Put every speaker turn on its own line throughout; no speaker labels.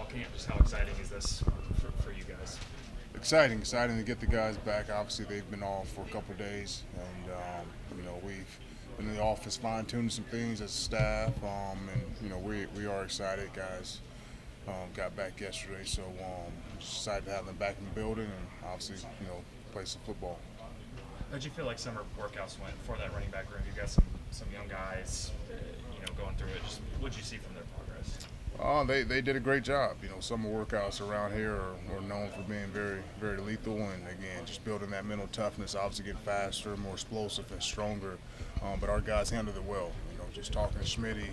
camp. Just how exciting is this for you guys?
Exciting to get the guys back. Obviously, they've been off for a couple of days, and we've been in the office fine-tuning some things as a staff, and we are excited. Guys got back yesterday, so just excited to have them back in the building, and obviously, play some football.
How'd you feel like summer workouts went for that running back room? You got some young guys, going through it. Just what'd you see from their progress?
They did a great job. Summer workouts around here are known for being very, very lethal, and again, just building that mental toughness, obviously getting faster, more explosive, and stronger. But our guys handled it well. Just talking to Schmitty,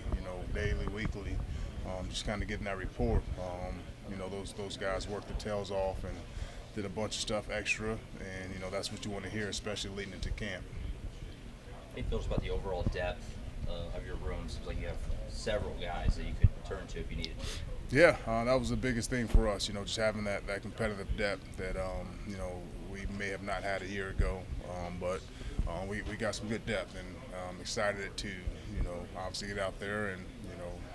daily, weekly, just kind of getting that report. Those guys worked their tails off and did a bunch of stuff extra, and that's what you want to hear, especially leading into camp.
How do you feel about the overall depth of your room? Seems like you have several guys that you could turn to if you needed to.
Yeah, that was the biggest thing for us, just having that competitive depth that, we may have not had a year ago. But we got some good depth, and I'm excited to, obviously get out there and,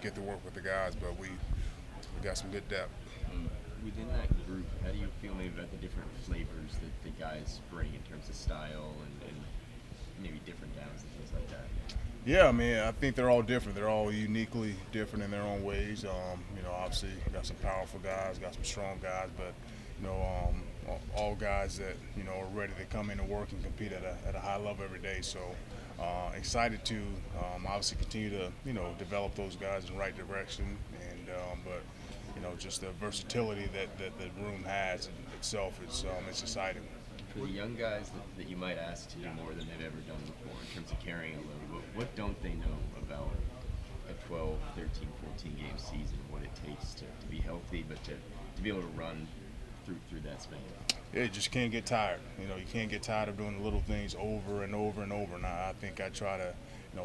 get to work with the guys. But we got some good depth.
Within that group, how do you feel maybe about the different flavors that the guys bring in terms of style and maybe different downs and things like that?
Yeah, I mean, I think they're all different. They're all uniquely different in their own ways. Obviously, got some powerful guys, got some strong guys, but all guys that are ready to come in and work and compete at a high level every day. So excited to obviously continue to develop those guys in the right direction, and but just the versatility that the room has in itself is it's exciting.
For the young guys that you might ask to do more than they've ever done before in terms of carrying a load, what don't they know about a 12, 13, 14 game season, what it takes to be healthy, but to be able to run through that span?
Yeah, you just can't get tired. You can't get tired of doing the little things over and over and over. And I think I try to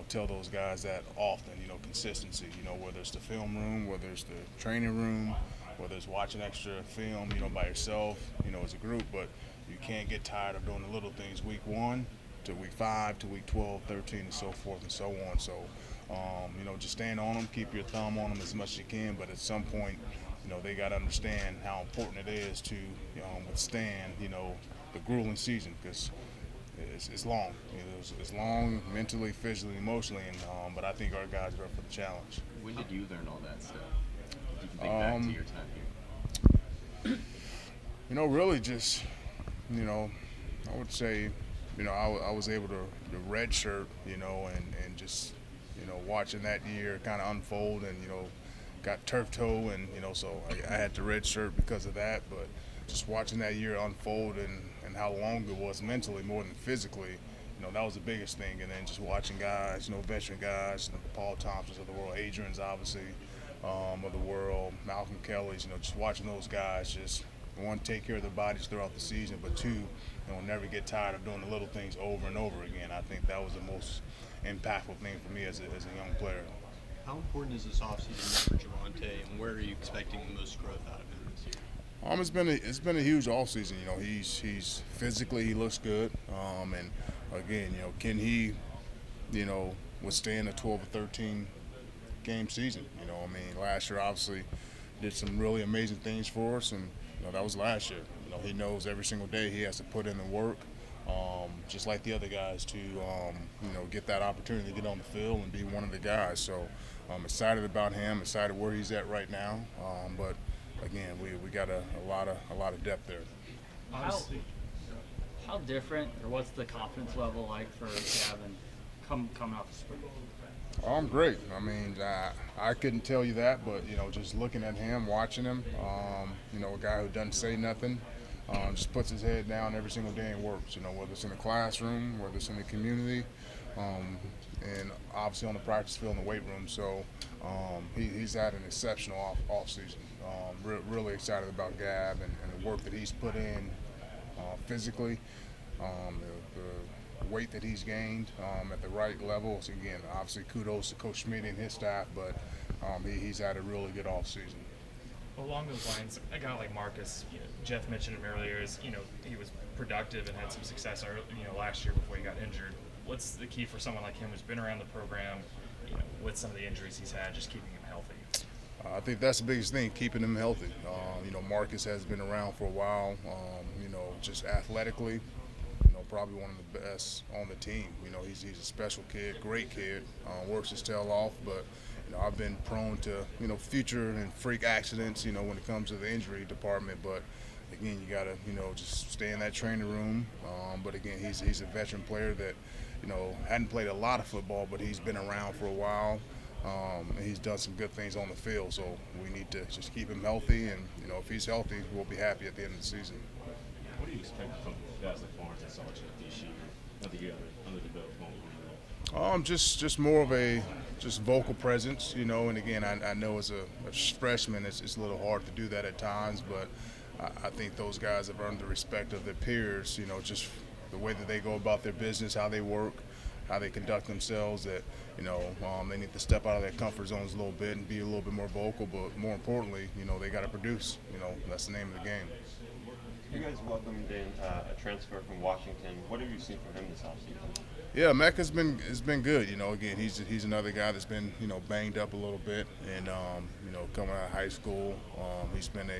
tell those guys that often, consistency, whether it's the film room, whether it's the training room, whether it's watching extra film, by yourself, as a group. But you can't get tired of doing the little things week 1 to week 5 to week 12, 13, and so forth and so on. So, just stand on them, keep your thumb on them as much as you can. But at some point, they got to understand how important it is to withstand, the grueling season, because it's long. It's long mentally, physically, emotionally, and but I think our guys are up for the challenge.
When did you learn all that stuff? If you can think back to your time here.
Really just, I would say, I was able to redshirt, and just, watching that year kind of unfold, and, got turf toe, and, so I had to redshirt because of that. But just watching that year unfold and how long it was mentally more than physically, that was the biggest thing. And then just watching guys, veteran guys, the Paul Thompsons of the world, Adrian's obviously of the world, Malcolm Kelly's, just watching those guys just, one, take care of their bodies throughout the season, but two, never get tired of doing the little things over and over again. I think that was the most impactful thing for me as a young player.
How important is this offseason for Javonte, and where are you expecting the most growth out of him this year?
It's been a huge offseason. He's physically, he looks good, and again, can he, withstand a 12 or 13 game season? Last year obviously did some really amazing things for us, and that was last year. He knows every single day he has to put in the work, just like the other guys, to get that opportunity to get on the field and be one of the guys. So I'm excited about him, excited where he's at right now. But again, we got a lot of depth there.
How different, or what's the confidence level like for Gavin coming off the spring?
Great. I couldn't tell you that, but just looking at him, watching him, a guy who doesn't say nothing, just puts his head down every single day and works. Whether it's in the classroom, whether it's in the community, and obviously on the practice field in the weight room. So he's had an exceptional off season. Really excited about Gab and the work that he's put in physically, the weight that he's gained at the right level. So again, obviously kudos to Coach Schmidt and his staff, but he's had a really good off season.
Along those lines, a guy like Marcus, Jeff mentioned him earlier, he was productive and had some success last year before he got injured. What's the key for someone like him who's been around the program, with some of the injuries he's had, just keeping him healthy?
I think that's the biggest thing, keeping him healthy. Marcus has been around for a while. Just athletically, probably one of the best on the team. He's a special kid, great kid, works his tail off. But I've been prone to future and freak accidents. When it comes to the injury department. But again, you gotta just stay in that training room. But again, he's a veteran player that hadn't played a lot of football, but he's been around for a while. And he's done some good things on the field, so we need to just keep him healthy, and if he's healthy, we'll be happy at the end of the season.
What do you expect from guys like Barnes and Sargent this year? I think you have it under the belt going.
Just more of a vocal presence, and again, I know as a freshman it's a little hard to do that at times, but I think those guys have earned the respect of their peers, just the way that they go about their business, how they work, how they conduct themselves, that they need to step out of their comfort zones a little bit and be a little bit more vocal, but more importantly, they got to produce. That's the name of the game.
You guys welcomed in a transfer from Washington. What have you seen from him this offseason?
Yeah, Mecca's has been good. Again, he's another guy that's been banged up a little bit, and coming out of high school, he's been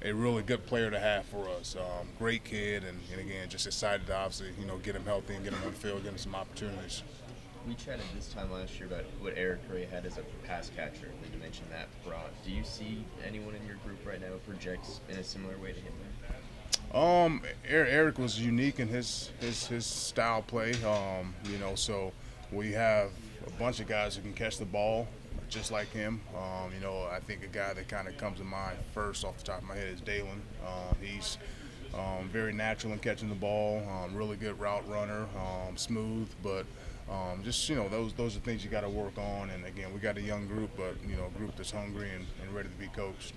a really good player to have for us. Great kid, and again, just excited to obviously get him healthy and get him on the field, get him some opportunities.
We chatted this time last year about what Eric Ray had as a pass catcher, and you mentioned that brought. Do you see anyone in your group right now who projects in a similar way to him?
Eric was unique in his style play. So we have a bunch of guys who can catch the ball just like him. I think a guy that kind of comes to mind first off the top of my head is Dalen. He's very natural in catching the ball, really good route runner, smooth, but those are things you got to work on. And again, we got a young group, but a group that's hungry and ready to be coached.